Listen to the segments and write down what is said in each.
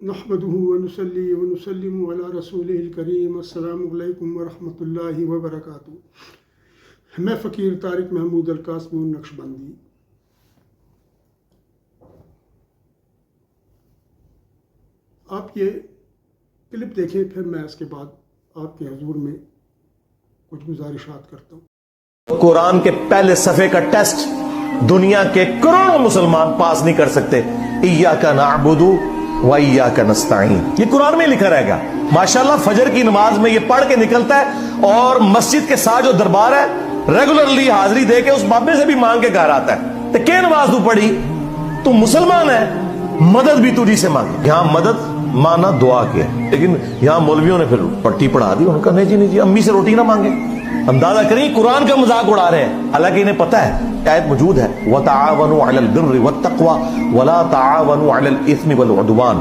نحمده ونصلي ونسلم على رسوله الکریم السلام علیکم ورحمۃ اللہ وبرکاتہ۔ میں فقیر طارق محمود القاسمی نقشبندی۔ آپ یہ کلپ دیکھیں، پھر میں اس کے بعد آپ کے حضور میں کچھ گزارشات کرتا ہوں۔ قرآن کے پہلے صفحے کا ٹیسٹ دنیا کے کروڑوں مسلمان پاس نہیں کر سکتے۔ ایاک نعبد و ایاک نستعین، یہ قرآن میں لکھا رہے گا۔ ماشاءاللہ فجر کی نماز میں یہ پڑھ کے نکلتا ہے، اور مسجد کے ساتھ جو دربار ہے ریگولرلی حاضری دے کے اس بابے سے بھی مانگ کے گھر آتا ہے۔ تو کہ نماز تو پڑھی، تو مسلمان ہے، مدد بھی تجھی سے مانگی۔ یہاں مدد مانا دعا کیا، لیکن یہاں مولویوں نے پھر پٹی پڑھا دی، ان کا نہیں جی امی سے روٹی نہ مانگے۔ اندازہ کریں قرآن کا مذاق اڑا رہے ہیں، حالانکہ انہیں پتہ ہے آیت موجود ہے وَتَعَاوَنُوا عَلَى الْبِرِّ وَالتَّقْوَى وَلَا تَعَاوَنُوا عَلَى الْإِثْمِ وَالْعُدْوَانِ،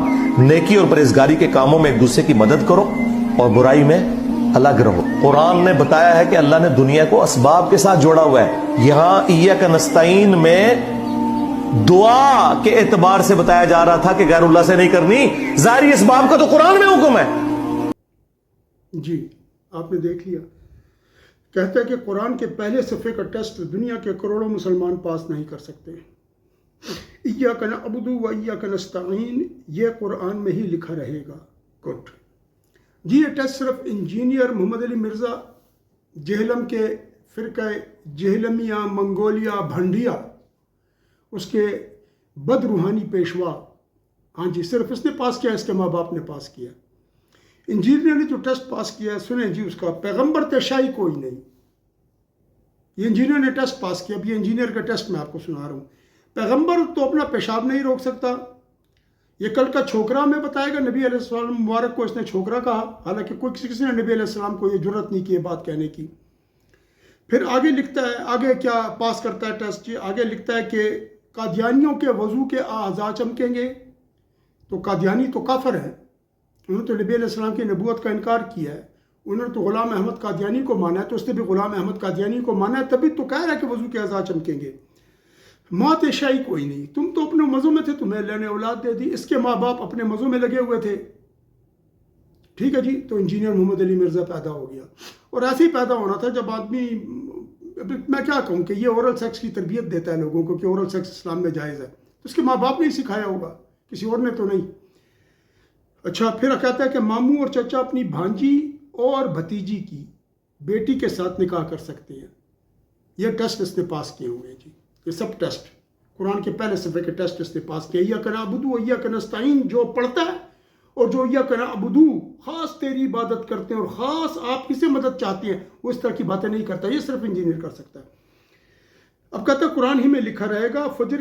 نیکی اور پرہیزگاری کے کاموں میں ایک دوسرے کی مدد کرو اور برائی میں الگ رہو۔ قرآن نے بتایا ہے کہ اللہ نے دنیا کو اسباب کے ساتھ جوڑا ہوا ہے۔ یہاں ایاک نستعین میں دعا کے اعتبار سے بتایا جا رہا تھا کہ غیر اللہ سے نہیں کرنی، ظاہری اسباب کا تو قرآن میں حکم ہے۔ جی آپ نے دیکھ لیا، کہتا ہے کہ قرآن کے پہلے صفحے کا ٹیسٹ دنیا کے کروڑوں مسلمان پاس نہیں کر سکتے۔ ایاک نعبد و ایاک نستعین یہ قرآن میں ہی لکھا رہے گا۔ گڈ جی، یہ ٹیسٹ صرف انجینئر محمد علی مرزا جہلم کے فرقہ جہلمیہ منگولیا بھنڈیا، اس کے بد روحانی پیشوا، ہاں جی صرف اس نے پاس کیا، اس کے ماں باپ نے پاس کیا۔ انجینئر نے جو ٹیسٹ پاس کیا ہے، سنیں جی، اس کا پیغمبر تشائی کوئی نہیں۔ یہ انجینئر نے ٹیسٹ پاس کیا۔ اب یہ انجینئر کا ٹیسٹ میں آپ کو سنا رہا ہوں۔ پیغمبر تو اپنا پیشاب نہیں روک سکتا، یہ کل کا چھوکرا میں بتائے گا۔ نبی علیہ السلام مبارک کو اس نے چھوکرا کہا، حالانکہ کسی نے نبی علیہ السلام کو یہ جرت نہیں کی یہ بات کہنے کی۔ پھر آگے لکھتا ہے، آگے کیا پاس کرتا ہے ٹیسٹ جی، آگے لکھتا ہے کہ قادیانیوں کے وضو کے اعضاء چمکیں گے، تو قادیانی تو کافر ہیں، انہوں نے تو نبی علیہ السلام کی نبوت کا انکار کیا ہے، انہوں نے تو غلام احمد قادیانی کو مانا ہے، تو اس نے بھی غلام احمد قادیانی کو مانا ہے، تبھی تو کہہ رہا ہے کہ وضو کے اعضاء چمکیں گے۔ ماں تشائی کوئی نہیں، تم تو اپنے مزوں میں تھے، تمہیں اللہ نے اولاد دے دی، اس کے ماں باپ اپنے مزوں میں لگے ہوئے تھے۔ ٹھیک ہے جی، تو انجینئر محمد علی مرزا پیدا ہو گیا، اور ایسے ہی پیدا ہونا تھا جب آدمی، میں کیا کہوں کہ یہ اورل سیکس کی تربیت دیتا ہے لوگوں کو کہ اورل سیکس اسلام میں جائز ہے، تو اس کے ماں باپ نے ہی سکھایا ہوگا، کسی اور نے تو نہیں۔ اچھا، پھر کہتا ہے کہ ماموں اور چچا اپنی بھانجی اور بھتیجی کی بیٹی کے ساتھ نکاح کر سکتے ہیں۔ یہ ٹیسٹ اس نے پاس کیے ہوئے ہیں جی، یہ سب ٹیسٹ قرآن کے پہلے صفحے کے ٹیسٹ اس نے پاس کیا۔ ایاک نعبد و ایاک نستعین جو پڑھتا ہے، اور جو ایاک نعبد خاص تیری عبادت کرتے ہیں اور خاص آپ کسے مدد چاہتے ہیں، وہ اس طرح کی باتیں نہیں کرتا، یہ صرف انجینئر کر سکتا ہے۔ اب کہتا ہے قرآن ہی میں لکھا رہے گا۔ فجر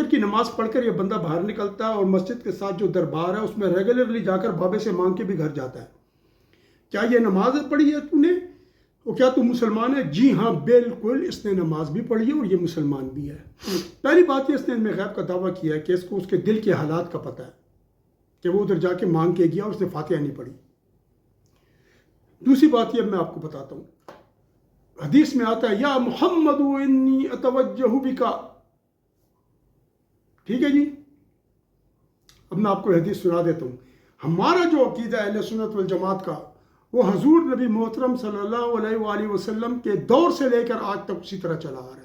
کی نماز پڑھ کر یہ بندہ باہر نکلتا ہے، اور مسجد کے ساتھ جو دربار ہے اس میں ریگولرلی جا کر بابے سے مانگ کے بھی گھر جاتا ہے۔ کیا یہ نماز پڑھی ہے تو نے؟ اور کیا تو مسلمان ہے؟ جی ہاں بالکل، اس نے نماز بھی پڑھی ہے اور یہ مسلمان بھی ہے۔ پہلی بات یہ، اس نے علم غیب کا دعویٰ کیا ہے کہ اس کو اس کے دل کے حالات کا پتہ ہے، کہ وہ ادھر جا کے مانگ کے گیا اور اس نے فاتحہ نہیں پڑھی۔ دوسری بات یہ میں آپ کو بتاتا ہوں، حدیث میں آتا ہے یا محمد انی اتوجہ بکا، ٹھیک ہے جی۔ اب میں آپ کو حدیث سنا دیتا ہوں۔ ہمارا جو عقیدہ ہے اہل سنت والجماعت کا، وہ حضور نبی محترم صلی اللہ علیہ وآلہ وسلم کے دور سے لے کر آج تک اسی طرح چلا آ رہا ہے۔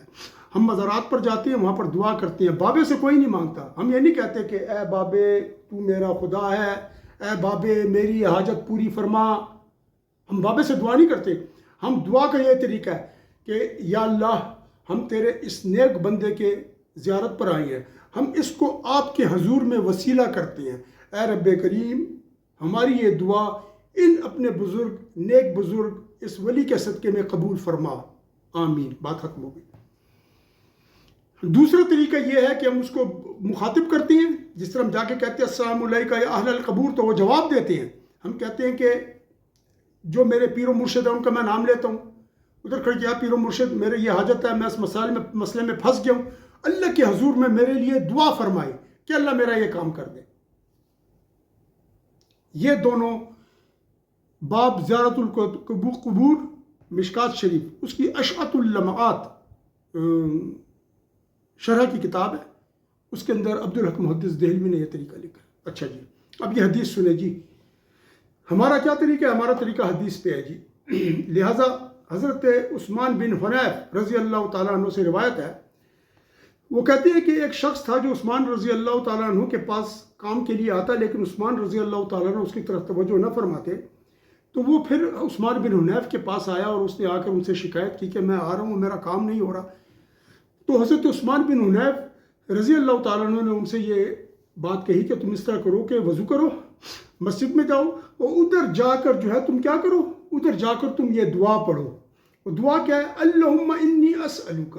ہم مزارات پر جاتے ہیں، وہاں پر دعا کرتے ہیں، بابے سے کوئی نہیں مانگتا۔ ہم یہ نہیں کہتے کہ اے بابے تو میرا خدا ہے، اے بابے میری حاجت پوری فرما۔ ہم بابے سے دعا نہیں کرتے۔ ہم دعا کا یہ طریقہ ہے کہ یا اللہ، ہم تیرے اس نیک بندے کے زیارت پر آئے ہیں، ہم اس کو آپ کے حضور میں وسیلہ کرتے ہیں، اے رب کریم ہماری یہ دعا ان اپنے بزرگ، نیک بزرگ، اس ولی کے صدقے میں قبول فرما، آمین۔ بات ختم ہو گئی۔ دوسرا طریقہ یہ ہے کہ ہم اس کو مخاطب کرتے ہیں، جس طرح ہم جا کے کہتے ہیں السلام علیکم یا اہل القبور، تو وہ جواب دیتے ہیں۔ ہم کہتے ہیں کہ جو میرے پیر و مرشد ہیں ان کا میں نام لیتا ہوں، ادھر کھڑ گیا پیر و مرشد میرے یہ حاجت ہے، میں اس مسئلے میں پھنس گیا ہوں، اللہ کے حضور میں میرے لیے دعا فرمائے کہ اللہ میرا یہ کام کر دے۔ یہ دونوں باب زیارت القبور مشکات شریف، اس کی اشعۃ اللمعات شرح کی کتاب ہے، اس کے اندر عبدالحق محدث دہلوی نے یہ طریقہ لکھا ہے۔ اچھا جی، اب یہ حدیث سنیں جی، ہمارا کیا طریقہ ہے؟ ہمارا طریقہ حدیث پہ ہے جی۔ لہٰذا حضرت عثمان بن حنیف رضی اللہ تعالیٰ عنہ سے روایت ہے، وہ کہتے ہیں کہ ایک شخص تھا جو عثمان رضی اللہ تعالیٰ عنہ کے پاس کام کے لیے آتا، لیکن عثمان رضی اللہ تعالیٰ عنہ اس کی طرف توجہ نہ فرماتے، تو وہ پھر عثمان بن حنیف کے پاس آیا اور اس نے آ کر ان سے شکایت کی کہ میں آ رہا ہوں، میرا کام نہیں ہو رہا۔ تو حضرت عثمان بن حنیف رضی اللہ تعالیٰ عنہ نے ان سے یہ بات کہی کہ تم اس طرح کرو کہ وضو کرو، مسجد میں جاؤ اور ادھر جا کر جو ہے تم کیا کرو، ادھر جا کر تم یہ دعا پڑھو۔ وہ دعا کیا ہے؟ اللہم انی اسألک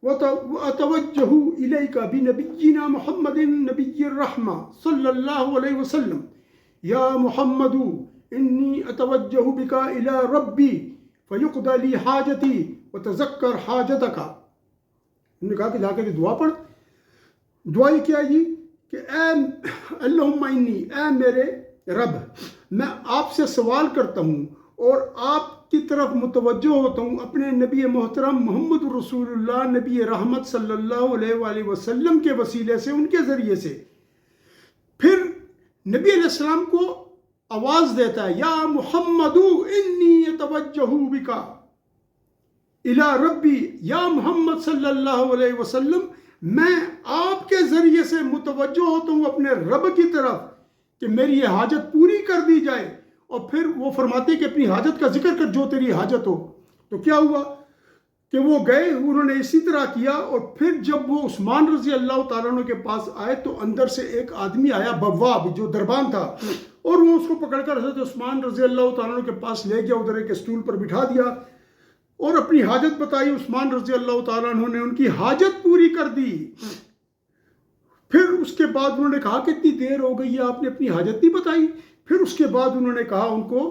واتوجہ الیک بنبینا محمد نبی الرحمہ صلی اللہ علیہ وسلم، یا محمد انی اتوجہ بک الی ربی فیقضی لی حاجتی وتذکر حاجتک۔ انہوں نے کہا کہ جا کر دعا پڑھ۔ دعا یہ کیا جی کہ اے اللہم انی، اے میرے رب، میں آپ سے سوال کرتا ہوں اور آپ کی طرف متوجہ ہوتا ہوں اپنے نبی محترم محمد رسول اللہ نبی رحمت صلی اللہ علیہ وآلہ وسلم کے وسیلے سے، ان کے ذریعے سے۔ پھر نبی علیہ السلام کو آواز دیتا ہے، یا محمد انی اتوجہ بک الی ربی، یا محمد صلی اللہ علیہ وسلم، میں آپ کے ذریعے سے متوجہ ہوتا ہوں اپنے رب کی طرف کہ میری یہ حاجت پوری کر دی جائے۔ اور پھر وہ فرماتے کہ اپنی حاجت کا ذکر کر جو تیری حاجت ہو۔ تو کیا ہوا کہ وہ گئے، انہوں نے اسی طرح کیا، اور پھر جب وہ عثمان رضی اللہ تعالیٰ عنہ کے پاس آئے تو اندر سے ایک آدمی آیا، بواب جو دربان تھا، اور وہ اس کو پکڑ کر حضرت عثمان رضی اللہ تعالیٰ عنہ کے پاس لے گیا، ادھر ایک اسٹول پر بٹھا دیا اور اپنی حاجت بتائی۔ عثمان رضی اللہ تعالیٰ عنہ نے ان کی حاجت پوری کر دی۔ پھر اس کے بعد انہوں نے کہا کہ اتنی دیر ہو گئی ہے، آپ نے اپنی حاجت نہیں بتائی۔ پھر اس کے بعد انہوں نے کہا ان کو،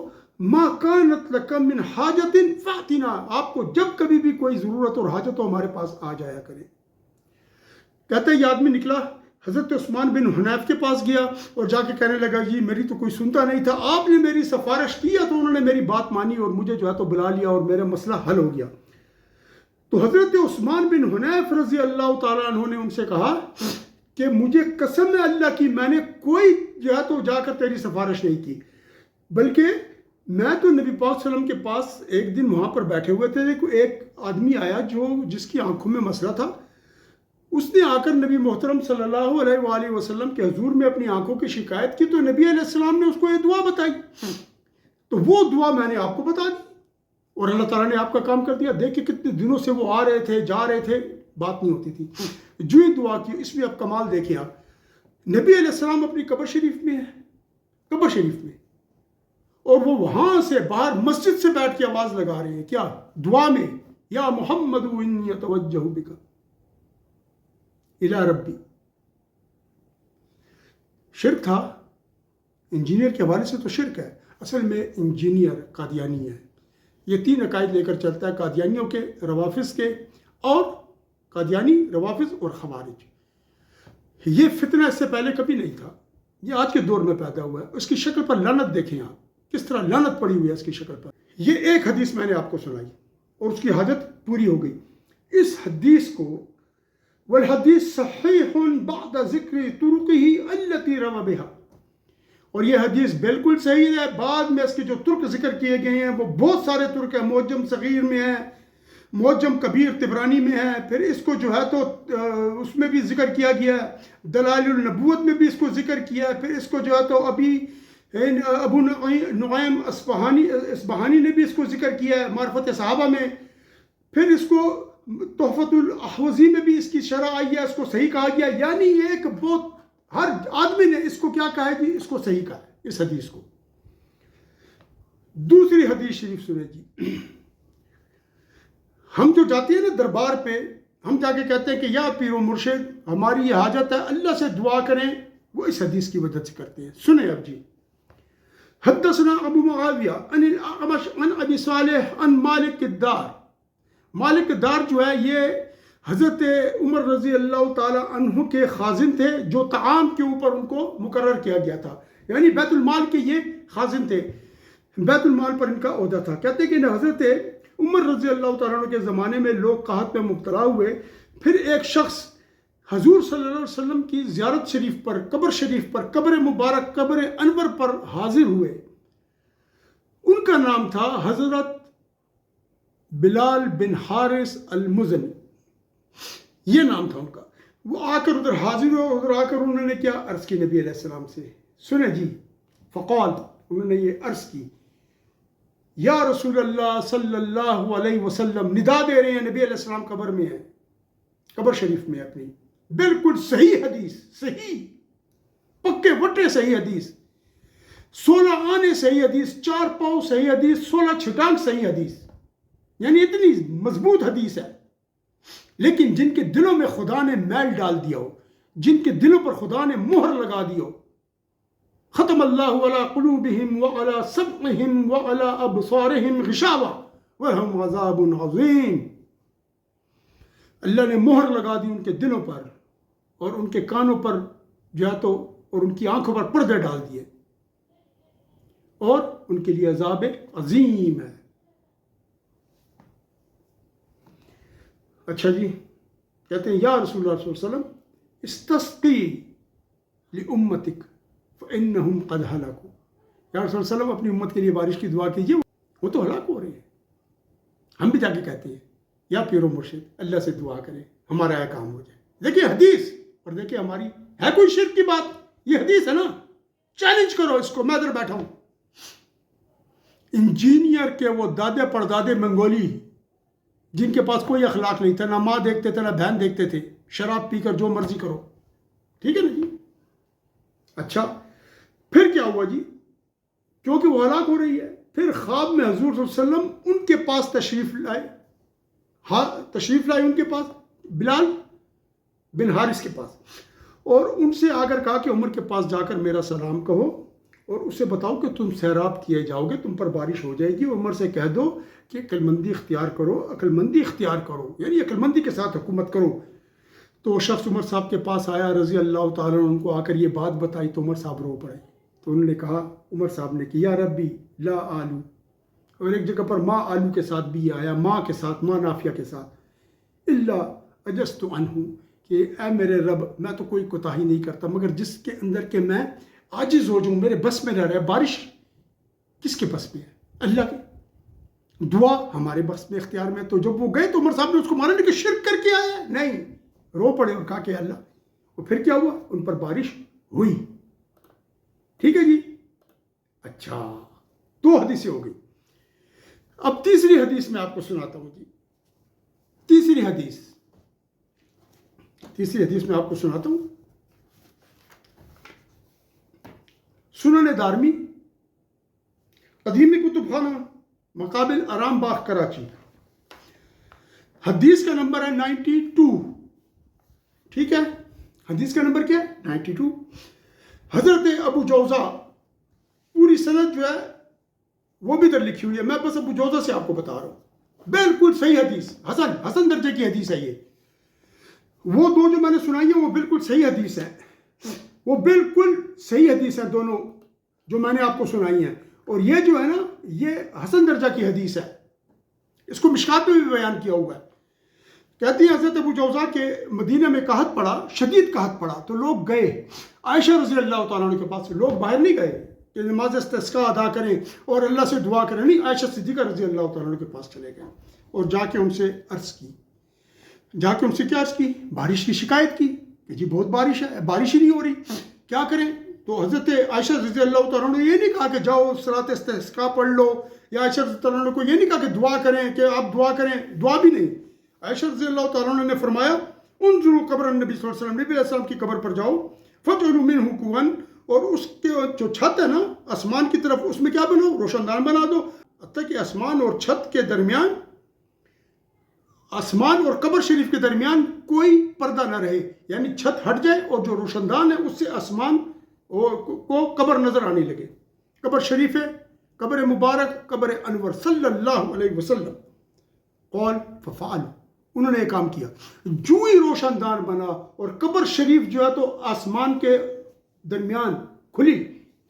ما کانت لک من حاجت فاتنا، آپ کو جب کبھی بھی کوئی ضرورت اور حاجت ہو ہمارے پاس آ جایا کریں۔ کہتے ہیں یہ آدمی نکلا، حضرت عثمان بن حنیف کے پاس گیا اور جا کے کہنے لگا جی میری تو کوئی سنتا نہیں تھا، آپ نے میری سفارش کیا تو انہوں نے میری بات مانی اور مجھے جو ہے تو بلا لیا اور میرا مسئلہ حل ہو گیا۔ تو حضرت عثمان بن حنیف رضی اللہ تعالیٰ عنہ نے ان سے کہا کہ مجھے قسم ہے اللہ کی، میں نے کوئی جو ہے تو جا کر تیری سفارش نہیں کی، بلکہ میں تو نبی پاک صلی اللہ علیہ وسلم کے پاس ایک دن وہاں پر بیٹھے ہوئے تھے، ایک آدمی آیا جس کی آنکھوں میں مسئلہ تھا، اس نے آ کر نبی محترم صلی اللہ علیہ وآلہ وسلم کے حضور میں اپنی آنکھوں کی شکایت کی، تو نبی علیہ السلام نے اس کو یہ دعا بتائی، تو وہ دعا میں نے آپ کو بتا دی اور اللہ تعالیٰ نے آپ کا کام کر دیا۔ دیکھیں کتنے دنوں سے وہ آ رہے تھے، جا رہے تھے، بات نہیں ہوتی تھی، جو ہی دعا کی۔ اس میں اب کمال دیکھیں آپ، نبی علیہ السلام اپنی قبر شریف میں ہے، قبر شریف میں، اور وہ وہاں سے باہر مسجد سے بیٹھ کے آواز لگا رہے ہیں، کیا دعا میں، یا محمد انی اتوجہ بک الی ربی۔ شرک تھا، انجینئر کے حوالے سے تو شرک ہے، اصل میں انجینئر قادیانی ہے۔ یہ تین عقائد لے کر چلتا ہے، قادیانیوں کے، روافظ کے، اور قادیانی، روافظ اور خوارج۔ یہ فتنہ اس سے پہلے کبھی نہیں تھا، یہ آج کے دور میں پیدا ہوا ہے۔ اس کی شکل پر لعنت دیکھیں آپ، کس طرح لعنت پڑی ہوئی ہے اس کی شکل پر۔ یہ ایک حدیث میں نے آپ کو سنائی اور اس کی حاجت پوری ہو گئی۔ اس حدیث کو والحدیث صحیح بعد ذکر طرقه التي روى بها، اور یہ حدیث بالکل صحیح ہے، بعد میں اس کے جو ترک ذکر کیے گئے ہیں وہ بہت سارے ترک ہیں، معجم صغیر میں ہے، معجم کبیر طبرانی میں ہے، پھر اس کو جو ہے تو اس میں بھی ذکر کیا گیا ہے، دلائل النبوت میں بھی اس کو ذکر کیا ہے، پھر اس کو جو ہے تو ابھی ابو نعیم اصبہانی نے بھی اس کو ذکر کیا ہے معرفت صحابہ میں، پھر اس کو تحفۃ الاحوذی میں بھی اس کی شرح آئی ہے، اس کو صحیح کہا گیا، یعنی ایک بہت ہر آدمی نے اس کو کیا کہا ہے جی، اس کو صحیح کہا ہے اس حدیث کو۔ دوسری حدیث شریف سنیں جی، ہم جو جاتے ہیں نا دربار پہ، ہم جا کے کہتے ہیں کہ یا پیر و مرشد ہماری یہ حاجت ہے، اللہ سے دعا کریں، وہ اس حدیث کی وجہ سے کرتے ہیں۔ سنیں اب جی، حدثنا ابو معاویہ عن الاعمش عن ابی صالح عن مالک الدار۔ مالک الدار جو ہے یہ حضرت عمر رضی اللہ تعالی عنہ کے خازن تھے، جو طعام کے اوپر ان کو مقرر کیا گیا تھا، یعنی بیت المال کے یہ خازن تھے، بیت المال پر ان کا عہدہ تھا۔ کہتے ہیں کہ حضرت عمر رضی اللہ تعالیٰ عنہ کے زمانے میں لوگ قحط میں مبتلا ہوئے، پھر ایک شخص حضور صلی اللہ علیہ وسلم کی زیارت شریف پر، قبر مبارک، قبر انور پر حاضر ہوئے. ان کا نام تھا حضرت بلال بن حارث المزنی، یہ نام تھا ان کا. وہ آ کر ادھر حاضر ہوئے. ادھر آ کر انہوں نے کیا عرض کی نبی علیہ السلام سے، سنیں جی. فقال، انہوں نے یہ عرض کی، یا رسول اللہ صلی اللہ علیہ وسلم. ندا دے رہے ہیں، نبی علیہ السلام قبر میں ہیں، قبر شریف میں اپنی. بالکل صحیح حدیث، صحیح پکے وٹے صحیح حدیث، 16 آنے صحیح حدیث، 4 پاؤں صحیح حدیث، 16 چھٹانگ صحیح حدیث. یعنی اتنی مضبوط حدیث ہے. لیکن جن کے دلوں میں خدا نے میل ڈال دیا ہو، جن کے دلوں پر خدا نے مہر لگا دی ہو، ختم اللہ علی قلوبہم وعلی سمعہم وعلی ابصارہم غشاوہ ولہم عذاب عظیم. اللہ نے مہر لگا دی ان کے دلوں پر اور ان کے کانوں پر جو ہے تو، اور ان کی آنکھوں پر پردے ڈال دیے، اور ان کے لیے عذاب عظیم ہے. اچھا جی، کہتے ہیں یا رسول اللہ صلی اللہ علیہ وسلم استسقی لامتک فانہم قد ہلکوا. یا رسول اللہ علیہ وسلم اپنی امت کے لیے بارش کی دعا کیجیے، وہ تو ہلاک ہو رہے ہیں. ہم بھی جا کے کہتے ہیں یا پیر و مرشد اللہ سے دعا کریں ہمارا یہ کام ہو جائے. دیکھیں حدیث، اور دیکھیں ہماری ہے کوئی شرک کی بات؟ یہ حدیث ہے نا، چیلنج کرو اس کو. میں ادھر بیٹھا ہوں، انجینئر کے وہ دادے پردادے منگولی جن کے پاس کوئی اخلاق نہیں تھا، نہ ماں دیکھتے تھے نہ بہن دیکھتے تھے، شراب پی کر جو مرضی کرو. ٹھیک ہے نا جی؟ اچھا پھر کیا ہوا جی؟ کیونکہ وہ ہلاک ہو رہی ہے. پھر خواب میں حضور صلی اللہ علیہ وسلم ان کے پاس تشریف لائے ان کے پاس، بلال بن حارث کے پاس، اور ان سے آ کر کہا کہ عمر کے پاس جا کر میرا سلام کہو اور اسے بتاؤ کہ تم سیراب کیے جاؤ گے، تم پر بارش ہو جائے گی. عمر سے کہہ دو کہ عقل مندی اختیار کرو، یعنی عقل مندی کے ساتھ حکومت کرو. تو وہ شخص عمر صاحب کے پاس آیا رضی اللہ تعالیٰ عنہ، ان کو آ کر یہ بات بتائی تو عمر صاحب رو پڑے. تو انہوں نے کہا، عمر صاحب نے کہ یا ربی لا آلو، اور ایک جگہ پر ماں آلو کے ساتھ بھی آیا، ماں کے ساتھ، ماں نافیہ کے ساتھ، الا اجزت عنہ، کہ اے میرے رب میں تو کوئی کوتاہی نہیں کرتا مگر جس کے اندر کہ میں عاجز ہو جاؤں، میرے بس میں نہ رہے. بارش کس کے بس میں ہے؟ اللہ کے. دعا ہمارے بس میں، اختیار میں. تو جب وہ گئے تو عمر صاحب نے اس کو مانا نہیں کہ شرک کر کے آیا ہے، نہیں، رو پڑے اور کہا کہ اللہ. اور پھر کیا ہوا؟ ان پر بارش ہوئی. ٹھیک ہے جی. اچھا 2 حدیثیں ہو گئی. اب تیسری حدیث میں آپ کو سناتا ہوں جی. تیسری حدیث میں آپ کو سناتا ہوں. سنن دارمی، قدیمی کتب خانہ، مقابل آرام باغ کراچی. حدیث کا نمبر ہے 92. ٹھیک ہے، حدیث کا نمبر کیا ہے؟ 92. حضرت ابو جوزہ، پوری سند جو ہے وہ بھی ادھر لکھی ہوئی ہے، میں بس ابو جوزہ سے آپ کو بتا رہا ہوں. بالکل صحیح حدیث، حسن درجے کی حدیث ہے یہ. وہ 2 جو میں نے سنائی ہیں وہ بالکل صحیح حدیث ہے، وہ بالکل صحیح حدیث ہیں دونوں جو میں نے آپ کو سنائی ہیں. اور یہ جو ہے نا، یہ حسن درجہ کی حدیث ہے. اس کو مشکات میں بھی بیان کیا ہوا ہے. کہتے ہیں حضرت ابو جوزہ کے مدینہ میں قحط پڑا، شدید قحط پڑا، تو لوگ گئے عائشہ رضی اللہ تعالیٰ عنہ کے پاس. لوگ باہر نہیں گئے کہ نماز استسقاء ادا کریں اور اللہ سے دعا کریں، نہیں، عائشہ صدیقہ رضی اللہ تعالیٰ عنہ کے پاس چلے گئے اور جا کے ان سے عرض کی. ان سے کیا عرض کی؟ بارش کی شکایت کی کہ جی بہت بارش ہے، بارش ہی نہیں ہو رہی، کیا کریں؟ تو حضرت عائشہ رضی اللہ تعالیٰ عنہ نے یہ نہیں کہا کہ جاؤ صلاۃ استسقاء پڑھ لو، یا عائشہ رضی اللہ عنہ کو یہ نہیں کہا کہ دعا کریں، کہ آپ دعا کریں، دعا بھی نہیں. عائشہ رضی اللہ تعالیٰ عنہ نے فرمایا انظروا قبر النبی صلی اللہ علیہ وسلم، نبی علیہ السلام کی قبر پر جاؤ، فَجْعَلُوا مِنْهُ قُوًا، اور اس کے جو چھت ہے نا آسمان کی طرف، اس میں کیا بناؤ؟ روشن دان بنا دو، حتیٰ کہ آسمان اور چھت کے درمیان، آسمان اور قبر شریف کے درمیان کوئی پردہ نہ رہے، یعنی چھت ہٹ جائے اور جو روشن دان ہے اس سے آسمان کو قبر نظر آنے لگے. قبر شریف ہے، قبر مبارک، قبر انور صلی اللہ علیہ وسلم. قول ففعلوا، انہوں نے یہ کام کیا. جو ہی روشن دان بنا اور قبر شریف جو ہے تو آسمان کے درمیان کھلی،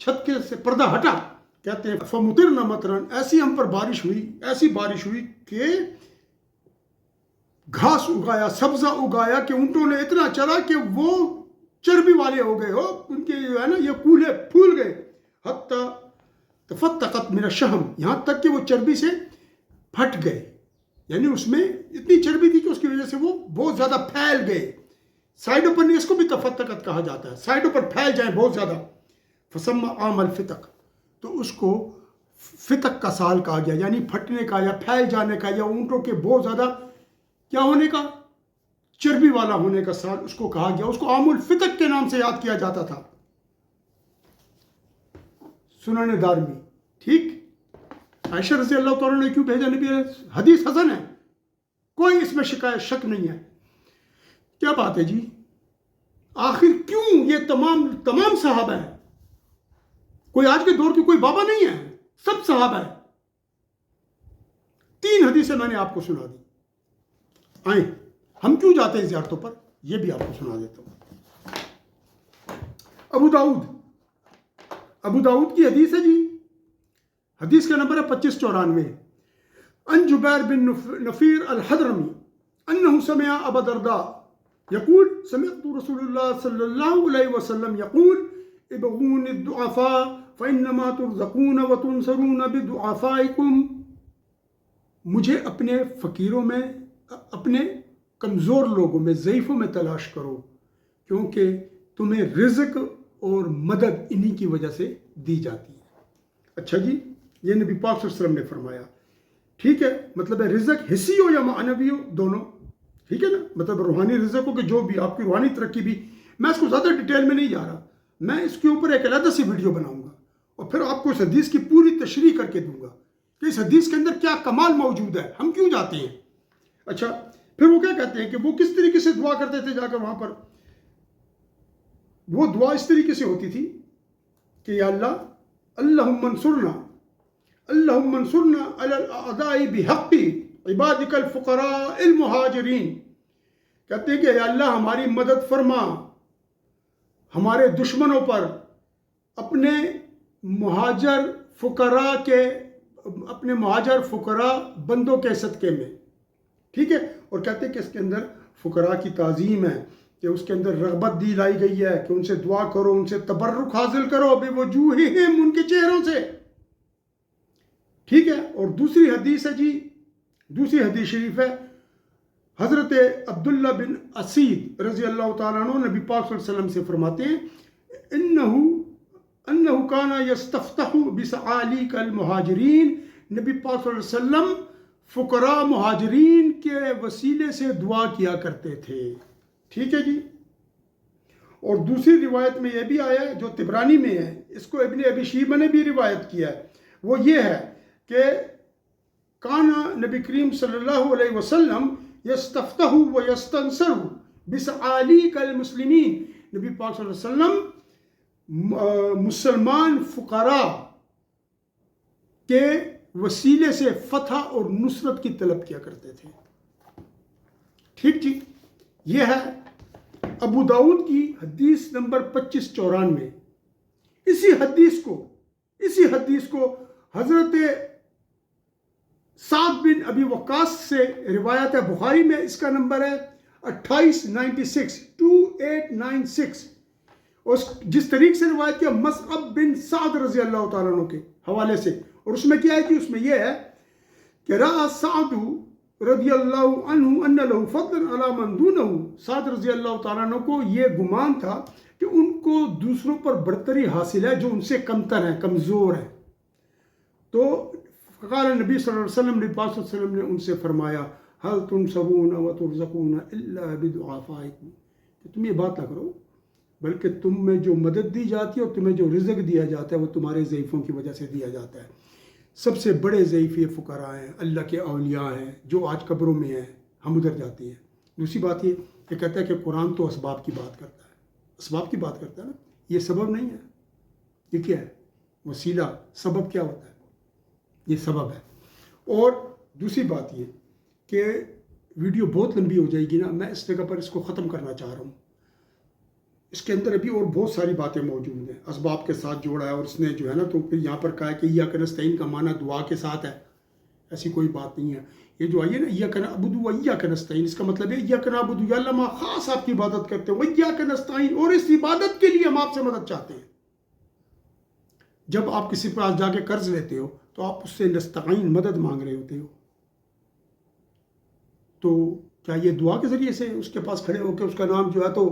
چھت کے سے پردہ ہٹا، کہتے ہیں فمطرنا مطرا، ایسی ہم پر بارش ہوئی، ایسی بارش ہوئی کہ گھاس اگایا، سبزہ اگایا کہ اونٹوں نے اتنا چرا کہ وہ چربی والے ہو گئے، ان کے جو ہے نا یہ کولے پھول گئے، حتی تفتقت من الشحم، یہاں تک کہ وہ چربی سے پھٹ گئے، یعنی اس میں اتنی چربی تھی کہ اس کی وجہ سے وہ بہت زیادہ پھیل گئے، سائڈوں پر نہیں، اس کو بھی تفتقت کہا جاتا ہے، سائڈوں پر پھیل جائیں بہت زیادہ، فسمى عام الفتق، تو اس کو فتق کا سال کہا گیا، یعنی پھٹنے کا یا پھیل جانے کا یا اونٹوں کے بہت زیادہ کیا ہونے کا، چربی والا ہونے کا سال اس کو کہا گیا، اس کو عام الفتق کے نام سے یاد کیا جاتا تھا، سنن دارمی، ٹھیک۔ عائشہ رضی اللہ تعالیٰ نے کیوں بھیجا نبی علیہ، حدیث حسن ہے، کوئی اس میں شکایت شک نہیں ہے، کیا بات ہے جی، آخر کیوں یہ تمام صحابہ ہیں، کوئی آج کے دور کی کوئی بابا نہیں ہے، سب صحابہ ہیں، 3 حدیثیں میں نے آپ کو سنا دی، آئیں ہم کیوں جاتے ہیں زیارتوں پر، یہ بھی آپ کو سنا دیتا ہوں۔ ابو داؤد کی حدیث ہے جی، حدیث کا نمبر ہے 2594، ان جبیر بن نفیر الحضرمی انہ سمع ابا الدرداء یقول سمعت رسول اللہ صلی اللہ علیہ وسلم یقول ابغون الضعفاء فانما ترزقون وتنصرون بضعفائکم، مجھے اپنے فقیروں میں، اپنے کمزور لوگوں میں، ضعیفوں میں تلاش کرو، کیونکہ تمہیں رزق اور مدد انہی کی وجہ سے دی جاتی ہے۔ اچھا جی، یہ نبی پاک صلی اللہ علیہ وسلم نے فرمایا، ٹھیک ہے، مطلب ہے رزق حسی ہو یا معنوی ہو، دونوں، ٹھیک ہے نا، مطلب روحانی رزق ہو کہ جو بھی آپ کی روحانی ترقی بھی، میں اس کو زیادہ ڈیٹیل میں نہیں جا رہا، میں اس کے اوپر ایک علیحدہ سی ویڈیو بناؤں گا اور پھر آپ کو اس حدیث کی پوری تشریح کر کے دوں گا کہ اس حدیث کے اندر کیا کمال موجود ہے، ہم کیوں جاتے ہیں۔ اچھا، پھر وہ کیا کہتے ہیں کہ وہ کس طریقے سے دعا کرتے تھے جا کر وہاں پر، وہ دعا اس طریقے سے ہوتی تھی کہ یا اللہ، اللہم انصرنا علی الاعداء بحق عبادک الفقراء المہاجرین، کہتے ہیں کہ یا اللہ ہماری مدد فرما ہمارے دشمنوں پر، اپنے مہاجر فقراء بندوں کے صدقے میں، ٹھیک ہے، اور کہتے ہیں کہ اس کے اندر فقراء کی تعظیم ہے، کہ اس کے اندر رغبت دی لائی گئی ہے کہ ان سے دعا کرو، ان سے تبرک حاصل کرو بوجوہہم، ان کے چہروں سے، ٹھیک ہے۔ اور دوسری حدیث ہے جی، دوسری حدیث شریف ہے، حضرت عبداللہ بن اسید رضی اللہ تعالیٰ عنہ نبی پاک صلی اللہ علیہ وسلم سے فرماتے ہیں انہو کان یستفتح بسعالیک المہاجرین، نبی پاک صلی اللہ علیہ وسلم فقراء مہاجرین کے وسیلے سے دعا کیا کرتے تھے، ٹھیک ہے جی۔ اور دوسری روایت میں یہ بھی آیا ہے جو طبرانی میں ہے، اس کو ابن ابی شیبہ نے بھی روایت کیا ہے، وہ یہ ہے کہ کانا نبی کریم صلی اللہ علیہ وسلم یستفتح و یستنصر بسعالیک المسلمین، نبی پاک صلی اللہ علیہ وسلم مسلمان فقراء کے وسیلے سے فتح اور نصرت کی طلب کیا کرتے تھے، ٹھیک جی۔ یہ ہے ابو داؤد کی حدیث نمبر 2594۔ اسی حدیث کو حضرت سعد بن ابی وقاص سے روایت ہے، بخاری میں اس کا نمبر ہے 2896 اور جس طریقے سے روایت کیا مصعب بن سعد رضی اللہ تعالیٰ عنہ کے حوالے سے، اور اس میں کیا ہے کہ اس میں یہ ہے کہ رأى سعد رضی اللہ عنہ ان له فضل علی من دونه، سعد رضی اللہ تعالیٰ عنہ کو یہ گمان تھا کہ ان کو دوسروں پر برتری حاصل ہے جو ان سے کمتر ہیں، کمزور ہیں، تو فقال نبی صلی اللہ علیہ وسلم، نبی پاک صلی اللہ علیہ وسلم نے ان سے فرمایا هل تنصرون وترزقون الا بدعافائکم، کہ تم یہ بات نہ کرو بلکہ تم میں جو مدد دی جاتی ہے اور تمہیں جو رزق دیا جاتا ہے وہ تمہارے ضعیفوں کی وجہ سے دیا جاتا ہے۔ سب سے بڑے ضعیف یہ فقراء ہیں، اللہ کے اولیاء ہیں جو آج قبروں میں ہیں، ہم ادھر جاتے ہیں۔ دوسری بات یہ کہ کہتا ہے کہ قرآن تو اسباب کی بات کرتا ہے، اسباب کی بات کرتا ہے نا، یہ سبب نہیں ہے، یہ کیا ہے؟ وسیلہ۔ سبب کیا ہوتا ہے؟ یہ سبب ہے۔ اور دوسری بات یہ کہ ویڈیو بہت لمبی ہو جائے گی نا، میں اس جگہ پر اس کو ختم کرنا چاہ رہا ہوں۔ اس کے اندر ابھی اور بہت ساری باتیں موجود ہیں، اسباب کے ساتھ جوڑا ہے، اور اس نے جو ہے نا تو پھر یہاں پر کہا ہے کہ ایاک نستعین کا معنی دعا کے ساتھ ہے، ایسی کوئی بات نہیں ہے۔ یہ جو آئیے نا ایاک نعبد و ایاک نستعین، اس کا مطلب ہے ایاک نعبد، یا اللہ ہم خاص آپ کی عبادت کرتے ہیں، وایاک نستعین، اور اس عبادت کے لیے ہم آپ سے مدد چاہتے ہیں۔ جب آپ کسی پاس جا کے قرض لیتے ہو تو آپ اس سے نستعین، مدد مانگ رہے ہوتے ہو، تو کیا یہ دعا کے ذریعے سے اس کے پاس کھڑے ہو کے اس کا نام جو ہے تو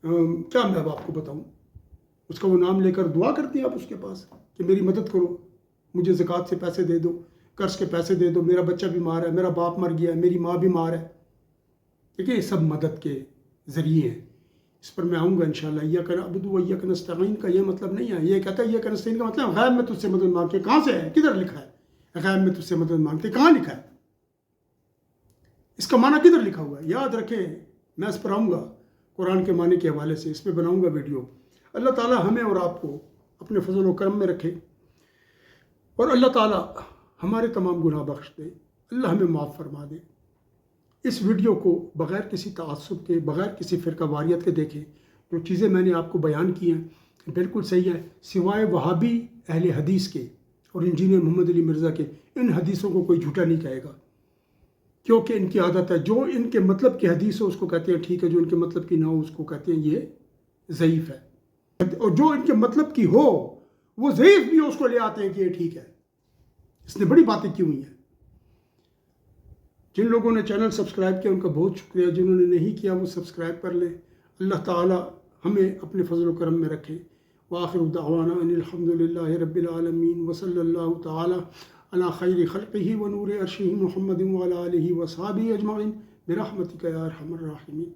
کیا میں اب آپ کو بتاؤں، اس کا وہ نام لے کر دعا کرتے ہیں آپ اس کے پاس کہ میری مدد کرو، مجھے زکوٰۃ سے پیسے دے دو، قرض کے پیسے دے دو، میرا بچہ بیمار ہے، میرا باپ مر گیا ہے، میری ماں بیمار ہے۔ ٹھیک ہے، یہ سب مدد کے ذریعے ہیں، اس پر میں آؤں گا انشاءاللہ۔ ایاک نعبد و ایاک نستعین کا یہ مطلب نہیں ہے، یہ کہتا ہے ایاک نستعین کا مطلب غیب میں تجھ سے مدد مانگتے، کہاں سے ہے، کدھر لکھا ہے غیب میں تجھ سے مدد مانگتے، کہاں لکھا ہے، اس کا معنی کدھر لکھا ہوا ہے؟ یاد رکھیں، میں اس پر آؤں گا قرآن کے معنی کے حوالے سے، اس پہ بناؤں گا ویڈیو۔ اللہ تعالیٰ ہمیں اور آپ کو اپنے فضل و کرم میں رکھے، اور اللہ تعالیٰ ہمارے تمام گناہ بخش دے، اللہ ہمیں معاف فرما دے۔ اس ویڈیو کو بغیر کسی تعصب کے، بغیر کسی فرقہ واریت کے دیکھیں۔ جو چیزیں میں نے آپ کو بیان کی ہیں بالکل صحیح ہیں، سوائے وہابی اہل حدیث کے اور انجینئر محمد علی مرزا کے، ان حدیثوں کو کوئی جھوٹا نہیں کہے گا، کیونکہ ان کی عادت ہے جو ان کے مطلب کی حدیث ہو اس کو کہتے ہیں ٹھیک ہے، جو ان کے مطلب کی نہ ہو اس کو کہتے ہیں یہ ضعیف ہے، اور جو ان کے مطلب کی ہو وہ ضعیف بھی ہو اس کو لے آتے ہیں کہ یہ ٹھیک ہے۔ اس نے بڑی باتیں کی ہوئی ہیں۔ جن لوگوں نے چینل سبسکرائب کیا ان کا بہت شکریہ، جنہوں نے نہیں کیا وہ سبسکرائب کر لیں۔ اللہ تعالی ہمیں اپنے فضل و کرم میں رکھے۔ وآخر دعوانا ان الحمد للہ رب العالمین، وصلی اللہ تعالی علی خیر خلقہ ونور عرشہ محمد وعلی آلہ وصحبہ اجمعین برحمتک یا ارحم الراحمین۔